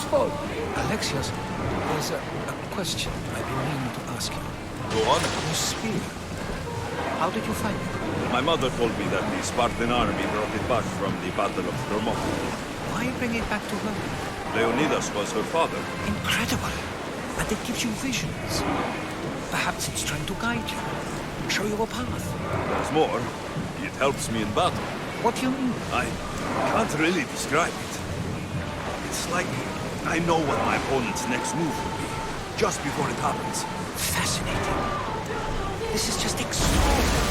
useful. Alexios, there's a question I've been meaning to ask you. Go on. Your spear. How did you find it? My mother told me that the Spartan army brought it back from the Battle of Thermopylae. Why bring it back to her? Leonidas was her father. Incredible. And it gives you visions. Perhaps it's trying to guide you. Show you a path. There's more. It helps me in battle. What do you mean? I can't really describe it. It's like I know what my opponent's next move will be, just before it happens. Fascinating. This is just extraordinary.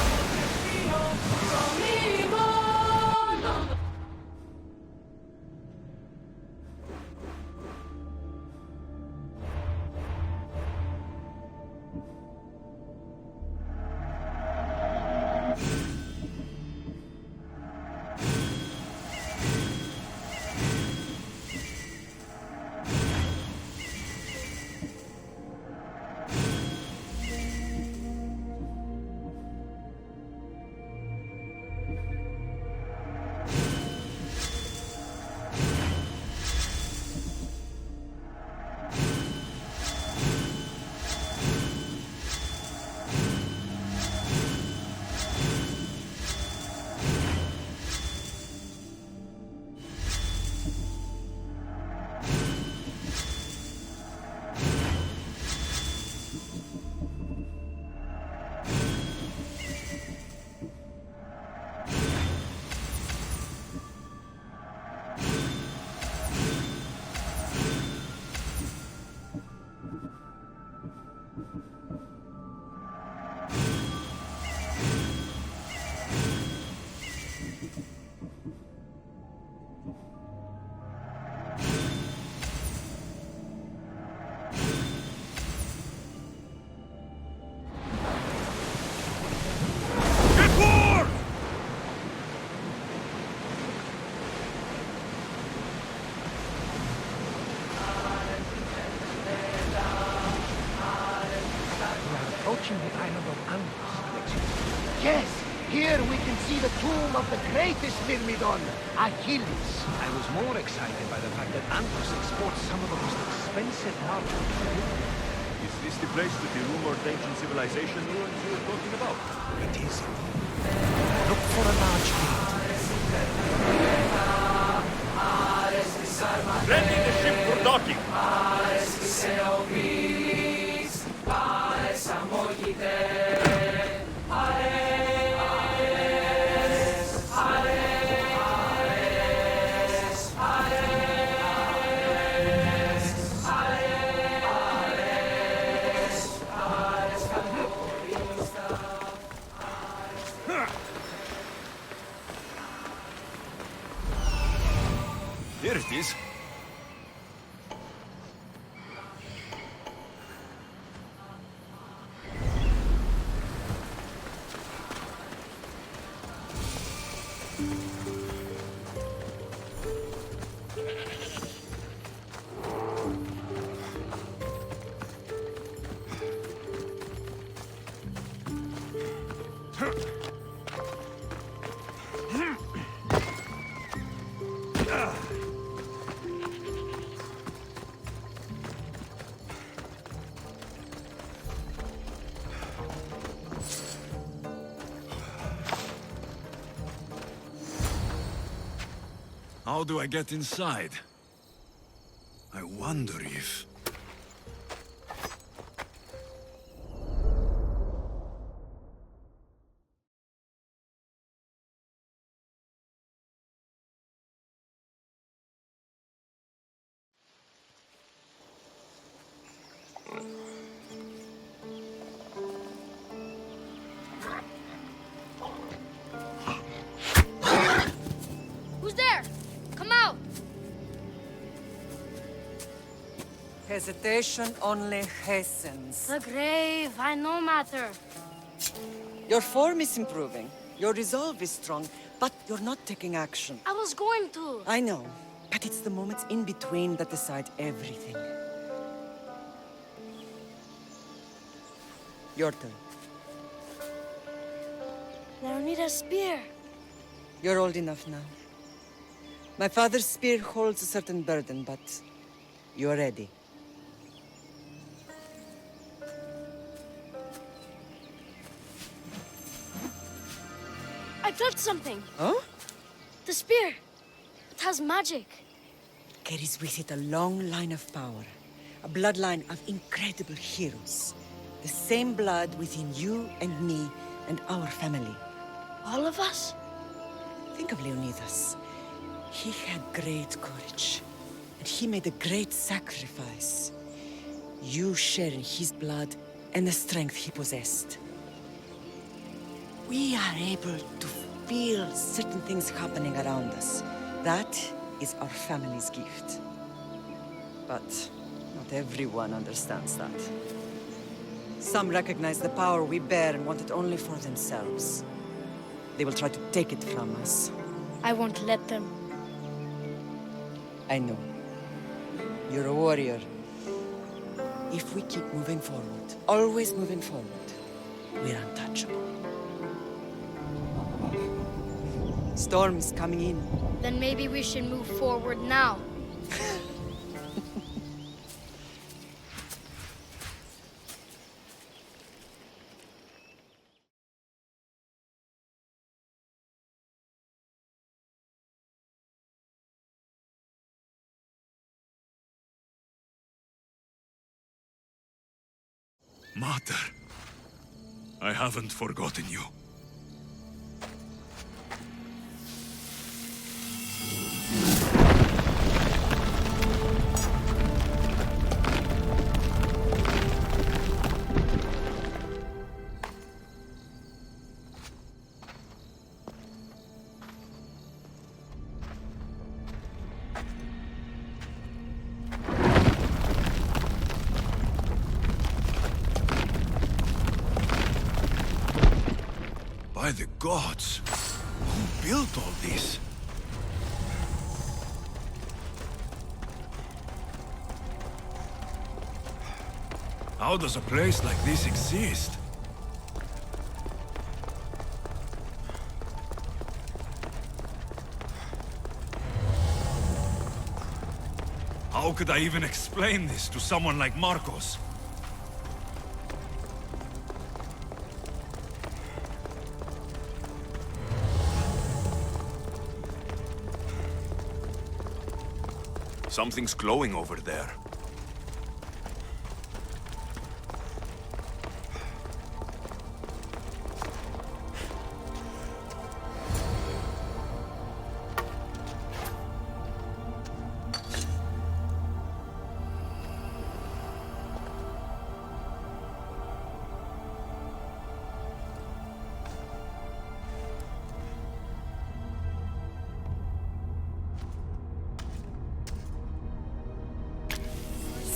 Approaching the island of Animus, Alexios. Yes, here we can see the tomb of the greatest Myrmidon, Achilles. I was more excited by the fact that Animus exports some of the most expensive marble. Is this the place with the rumored ancient civilization ruins you were talking about? It is. Look for a large gate. Ready the ship for docking! Here it is. How do I get inside? I wonder if... Who's there? Come out! Hesitation only hastens. The grave, I no matter. Your form is improving. Your resolve is strong, but you're not taking action. I was going to. I know, but it's the moments in between that decide everything. Your turn. Leonidas' spear. You're old enough now. My father's spear holds a certain burden, but You're ready. I felt something. Huh? The spear. It has magic. Carries with it a long line of power. A bloodline of incredible heroes. The same blood within you and me and our family. All of us? Think of Leonidas. He had great courage. And he made a great sacrifice. You share in his blood and the strength he possessed. We are able to feel certain things happening around us. That is our family's gift. But not everyone understands that. Some recognize the power we bear and want it only for themselves. They will try to take it from us. I won't let them. I know. You're a warrior. If we keep moving forward, always moving forward, we're untouchable. Storm is coming in. Then maybe we should move forward now. Mater, I haven't forgotten you. By the gods, who built all this? How does a place like this exist? How could I even explain this to someone like Marcos? Something's glowing over there.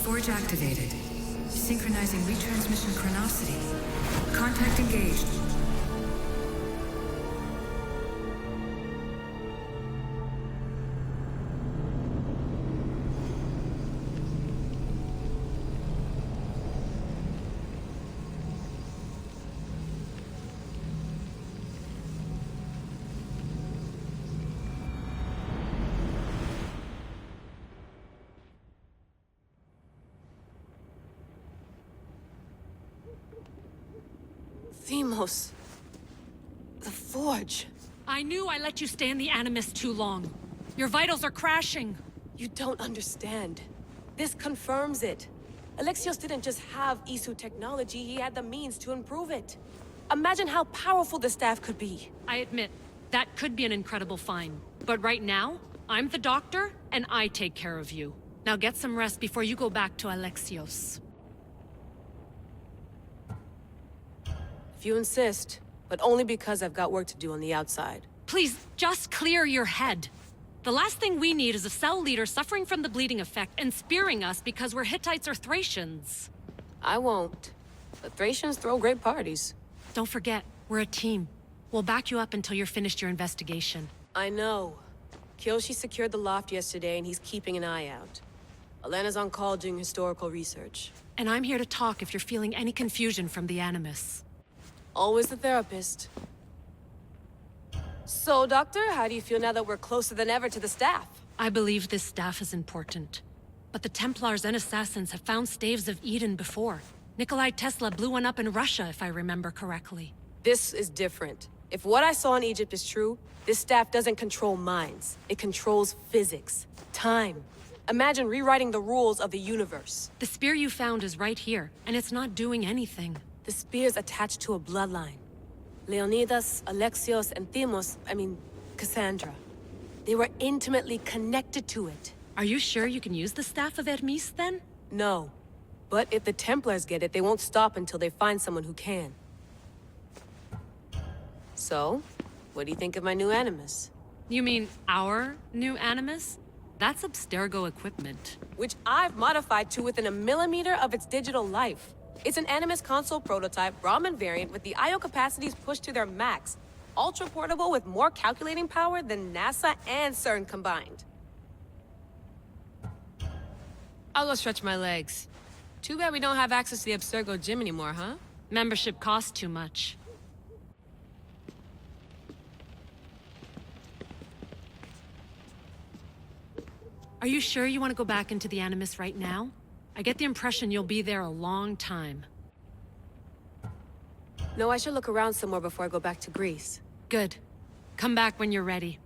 Forge activated. Synchronizing retransmission chronicity. Contact engaged. Themos. The Forge. I knew I let you stay in the Animus too long. Your vitals are crashing. You don't understand. This confirms it. Alexios didn't just have ISU technology, he had the means to improve it. Imagine how powerful the staff could be. I admit, that could be an incredible find. But right now, I'm the doctor, and I take care of you. Now get some rest before you go back to Alexios. If you insist, but only because I've got work to do on the outside. Please, just clear your head. The last thing we need is a cell leader suffering from the bleeding effect and spearing us because we're Hittites or Thracians. I won't. But Thracians throw great parties. Don't forget, we're a team. We'll back you up until you're finished your investigation. I know. Kyoshi secured the loft yesterday and he's keeping an eye out. Elena's on call doing historical research. And I'm here to talk if you're feeling any confusion from the Animus. Always the therapist. So, Doctor, how do you feel now that we're closer than ever to the staff? I believe this staff is important. But the Templars and Assassins have found staves of Eden before. Nikolai Tesla blew one up in Russia, if I remember correctly. This is different. If what I saw in Egypt is true, this staff doesn't control minds. It controls physics, time. Imagine rewriting the rules of the universe. The spear you found is right here, and it's not doing anything. The spear's attached to a bloodline. Leonidas, Alexios, and Cassandra. They were intimately connected to it. Are you sure you can use the Staff of Hermes, then? No. But if the Templars get it, they won't stop until they find someone who can. So, what do you think of my new Animus? You mean our new Animus? That's Abstergo equipment. Which I've modified to within a millimeter of its digital life. It's an Animus console prototype, Brahmin variant with the I/O capacities pushed to their max. Ultra portable with more calculating power than NASA and CERN combined. I'll go stretch my legs. Too bad we don't have access to the Abstergo gym anymore, huh? Membership costs too much. Are you sure you want to go back into the Animus right now? I get the impression you'll be there a long time. No, I should look around somewhere before I go back to Greece. Good. Come back when you're ready.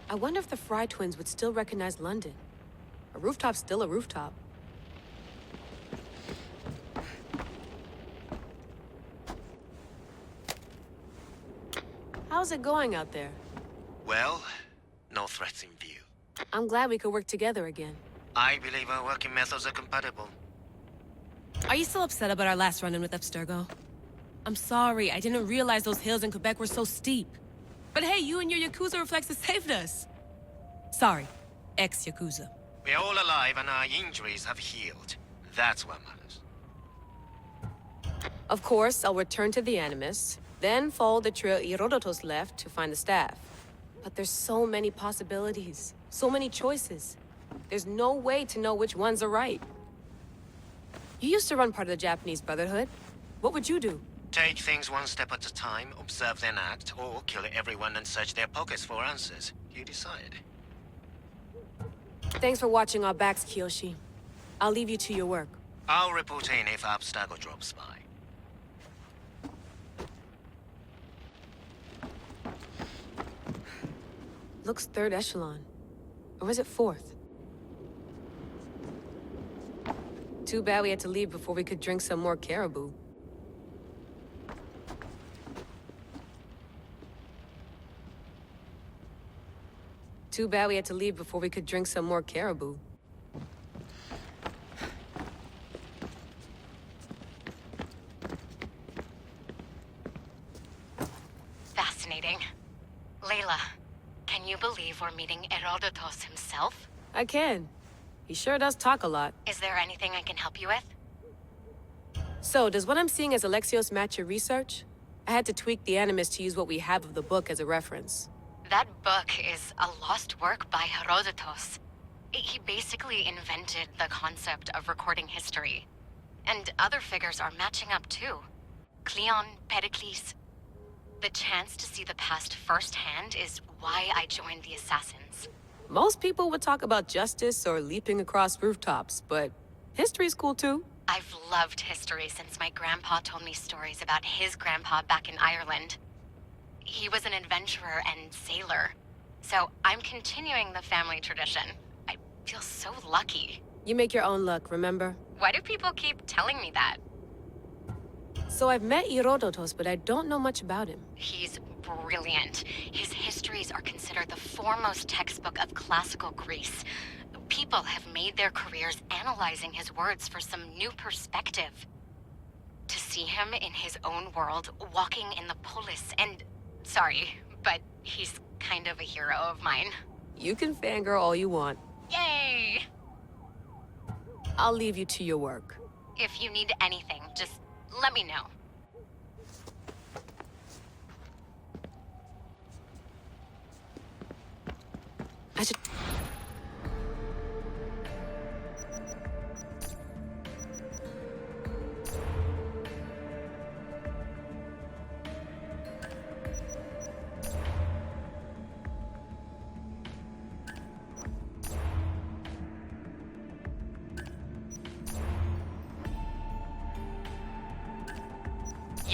I wonder if the Fry twins would still recognize London. A rooftop's still a rooftop. How's it going out there? Well, no threats in view. I'm glad we could work together again. I believe our working methods are compatible. Are you still upset about our last run-in with Abstergo? I'm sorry, I didn't realize those hills in Quebec were so steep. But hey, you and your Yakuza reflexes saved us. Sorry, ex-Yakuza. We're all alive and our injuries have healed. That's what matters. Of course, I'll return to the Animus, then follow the trail Herodotus left to find the staff. But there's so many possibilities, so many choices. There's no way to know which ones are right. You used to run part of the Japanese Brotherhood. What would you do? Take things one step at a time, observe then act, or kill everyone and search their pockets for answers. You decide. Thanks for watching our backs, Kiyoshi. I'll leave you to your work. I'll report in if Abstergo drops by. Looks third echelon. Or is it fourth? Too bad we had to leave before we could drink some more caribou. Too bad we had to leave before we could drink some more caribou. Fascinating. Layla, can you believe we're meeting Herodotus himself? I can. He sure does talk a lot. Is there anything I can help you with? So, does what I'm seeing as Alexios match your research? I had to tweak the Animus to use what we have of the book as a reference. That book is a lost work by Herodotus. He basically invented the concept of recording history. And other figures are matching up too. Cleon, Pericles. The chance to see the past firsthand is why I joined the Assassins. Most people would talk about justice or leaping across rooftops, but history's cool too. I've loved history since my grandpa told me stories about his grandpa back in Ireland. He was an adventurer and sailor, so I'm continuing the family tradition. I feel so lucky. You make your own luck, remember? Why do people keep telling me that? So I've met Herodotus, but I don't know much about him. He's brilliant. His histories are considered the foremost textbook of classical Greece. People have made their careers analyzing his words for some new perspective. To see him in his own world, walking in the polis, and... Sorry, but he's kind of a hero of mine. You can fangirl all you want. Yay! I'll leave you to your work. If you need anything, just let me know. I should...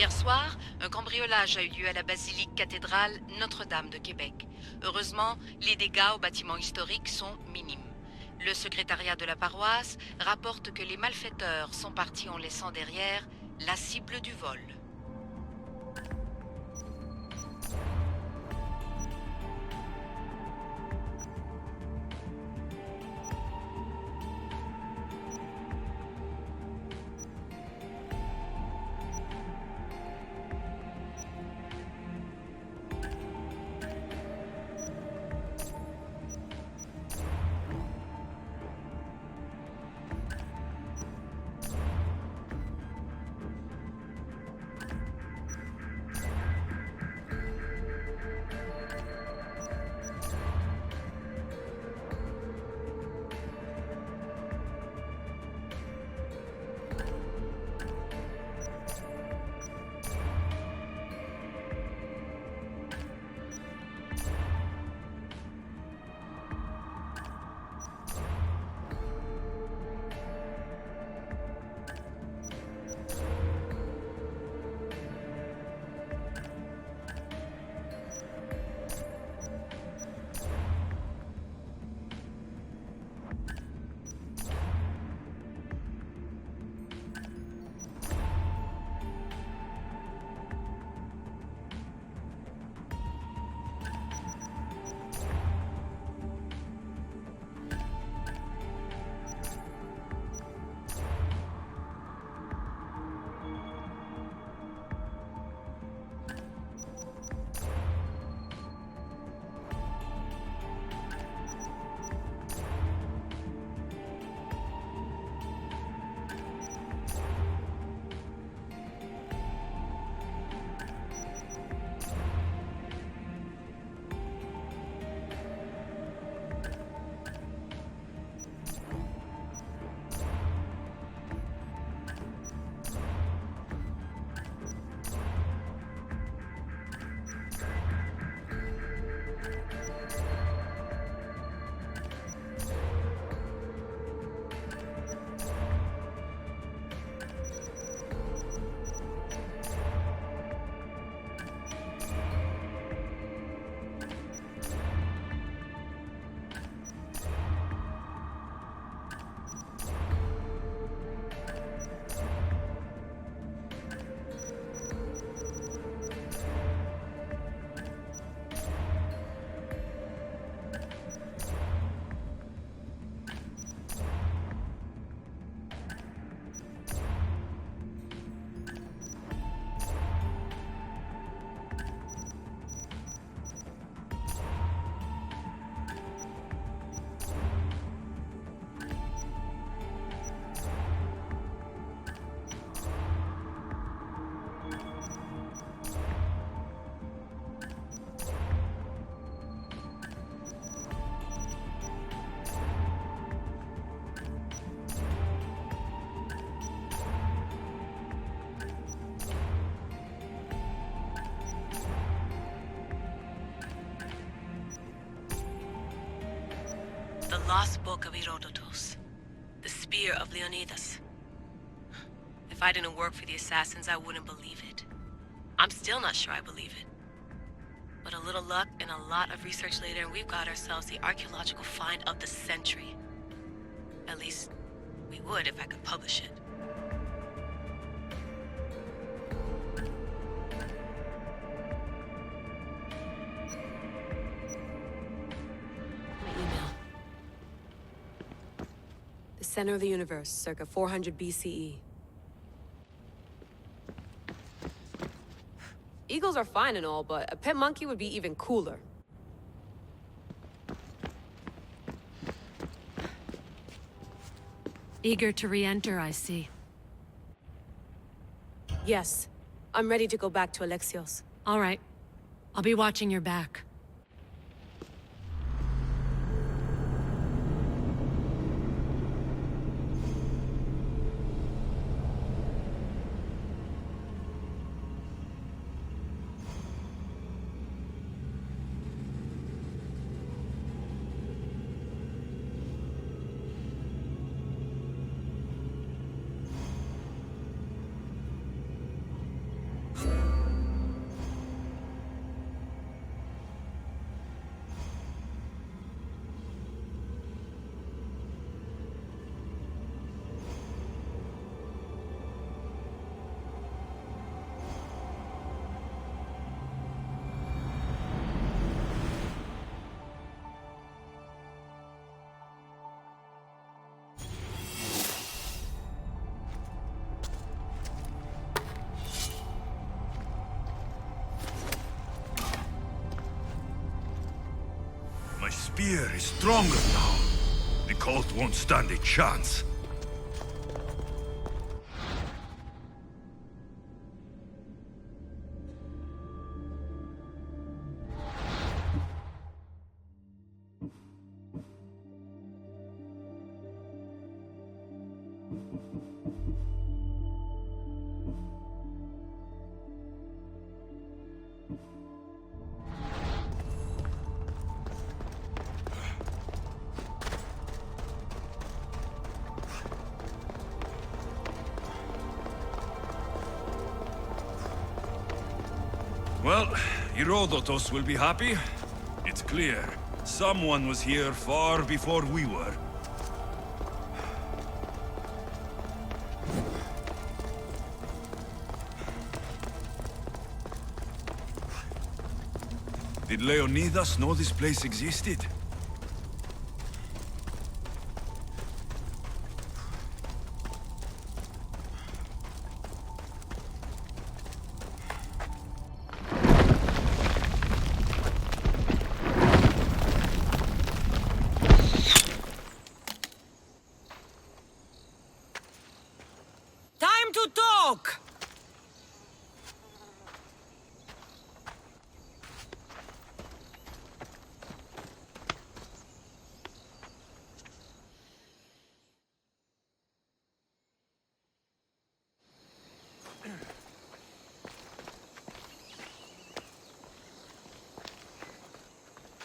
Hier soir, un cambriolage a eu lieu à la basilique cathédrale Notre-Dame de Québec. Heureusement, les dégâts au bâtiment historique sont minimes. Le secrétariat de la paroisse rapporte que les malfaiteurs sont partis en laissant derrière la cible du vol. The Lost Book of Herodotus. The Spear of Leonidas. If I didn't work for the assassins, I wouldn't believe it. I'm still not sure I believe it. But a little luck and a lot of research later, and we've got ourselves the archaeological find of the century. At least, we would if I could publish it. Center of the universe, circa 400 BCE. Eagles are fine and all, but a pet monkey would be even cooler. Eager to re-enter, I see. Yes. I'm ready to go back to Alexios. All right. I'll be watching your back. spear is stronger now. The cult won't stand a chance. Well, Herodotus will be happy. It's clear. Someone was here far before we were. Did Leonidas know this place existed? Time to talk!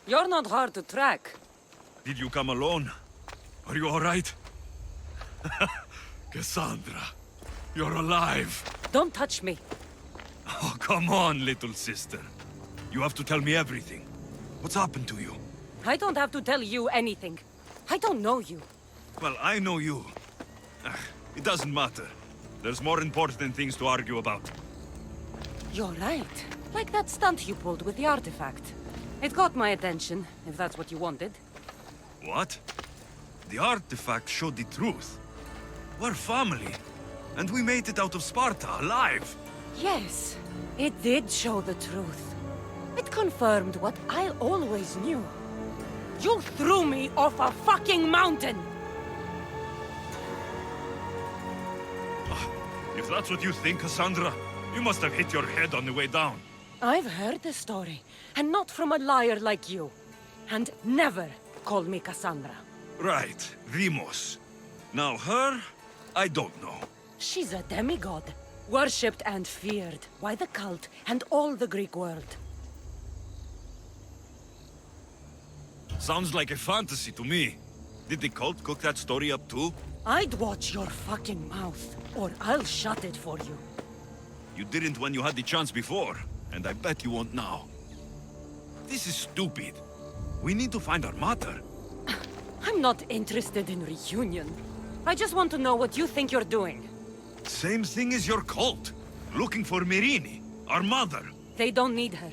You're not hard to track. Did you come alone? Are you all right? Cassandra, you're alive. Don't touch me. Oh, come on, little sister. You have to tell me everything. What's happened to you? I don't have to tell you anything. I don't know you. Well, I know you. It doesn't matter. There's more important things to argue about. You're right. Like that stunt you pulled with the artifact. It got my attention, if that's what you wanted. What? The artifact showed the truth. We're family. And we made it out of Sparta, alive. Yes, it did show the truth. It confirmed what I always knew. You threw me off a fucking mountain! If that's what you think, Cassandra, you must have hit your head on the way down. I've heard the story, and not from a liar like you. And never call me Cassandra. Right, Demos. Now her, I don't know. She's a demigod, worshipped and feared by the cult and all the Greek world. Sounds like a fantasy to me. Did the cult cook that story up too? I'd watch your fucking mouth, or I'll shut it for you. You didn't when you had the chance before, and I bet you won't now. This is stupid. We need to find our mother. I'm not interested in reunion. I just want to know what you think you're doing. Same thing as your cult. Looking for Myrrine, our mother. They don't need her.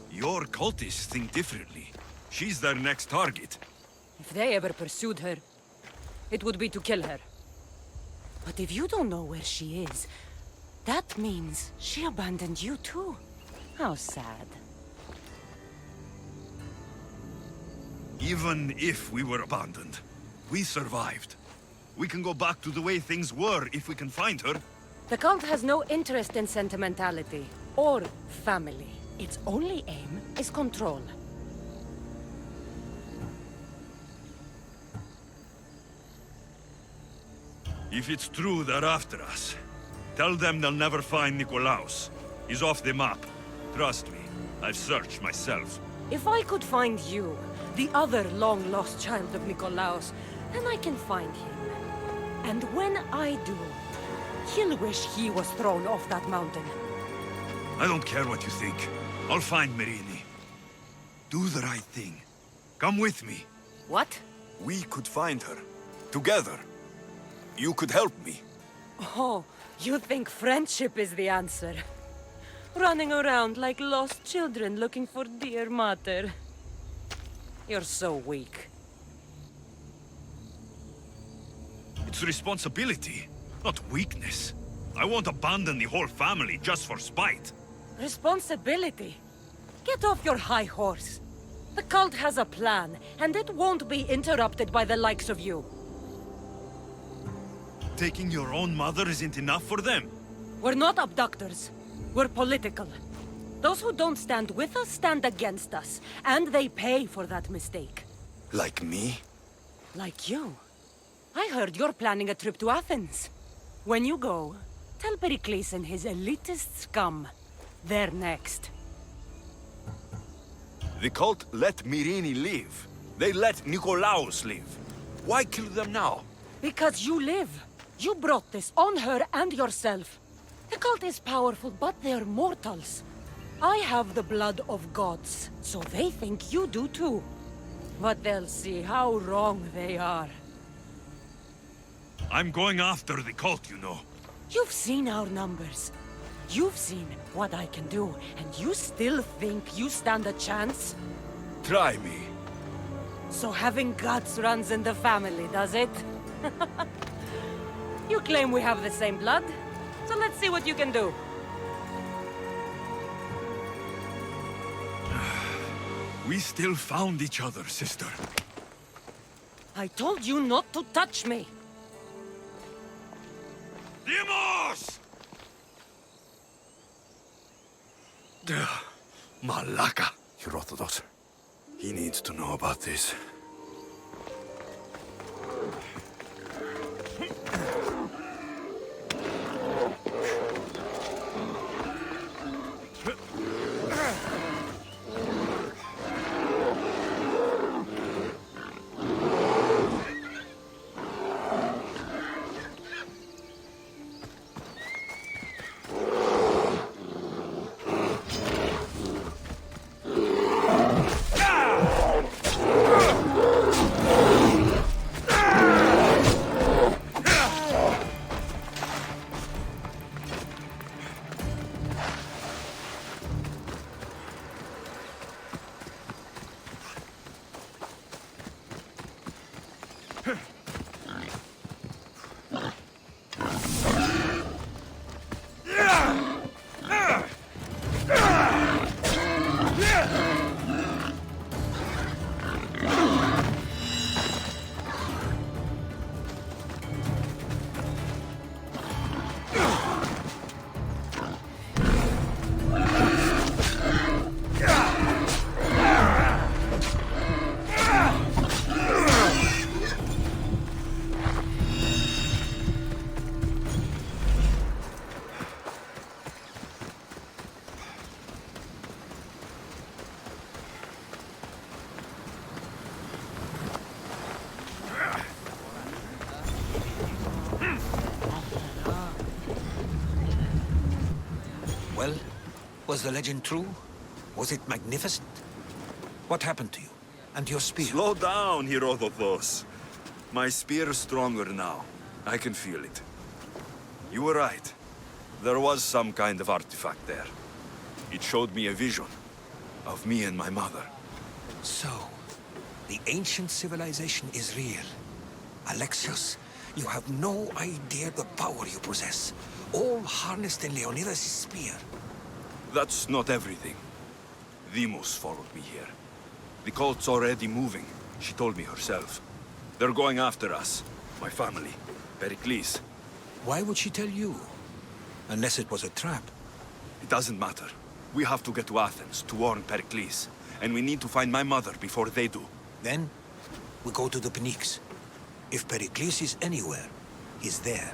Your cultists think differently. She's their next target. If they ever pursued her, it would be to kill her. But if you don't know where she is, that means she abandoned you too. How sad. Even if we were abandoned, we survived. We can go back to the way things were if we can find her. The cult has no interest in sentimentality or family. Its only aim is control. If it's true they're after us, tell them they'll never find Nikolaos. He's off the map. Trust me, I've searched myself. If I could find you, the other long-lost child of Nikolaos, then I can find him. And when I do, he'll wish he was thrown off that mountain. I don't care what you think. I'll find Myrrine. Do the right thing. Come with me. What? We could find her. Together. You could help me. Oh, you think friendship is the answer? Running around like lost children looking for dear mother. You're so weak. It's responsibility, not weakness. I won't abandon the whole family just for spite. Responsibility? Get off your high horse. The cult has a plan, and it won't be interrupted by the likes of you. Taking your own mother isn't enough for them? We're not abductors. We're political. Those who don't stand with us stand against us, and they pay for that mistake. Like me? Like you. I heard you're planning a trip to Athens. When you go, tell Pericles and his elitist scum. They're next. The cult let Myrini live. They let Nikolaos live. Why kill them now? Because you live. You brought this on her and yourself. The cult is powerful, but they're mortals. I have the blood of gods, so they think you do too. But they'll see how wrong they are. I'm going after the cult, you know. You've seen our numbers. You've seen what I can do, and you still think you stand a chance? Try me. So having guts runs in the family, does it? You claim we have the same blood, so let's see what you can do. We still found each other, sister. I told you not to touch me. Demos! Malaka. Herodotus. He needs to know about this. Well, was the legend true? Was it magnificent? What happened to you? And your spear? Slow down, Herodotus. My spear is stronger now. I can feel it. You were right. There was some kind of artifact there. It showed me a vision of me and my mother. So, the ancient civilization is real. Alexios, you have no idea the power you possess. All harnessed in Leonidas' spear. That's not everything. Demos followed me here. The cult's already moving. She told me herself. They're going after us. My family. Pericles. Why would she tell you? Unless it was a trap. It doesn't matter. We have to get to Athens to warn Pericles. And we need to find my mother before they do. Then, we go to the Pnyx. If Pericles is anywhere, he's there.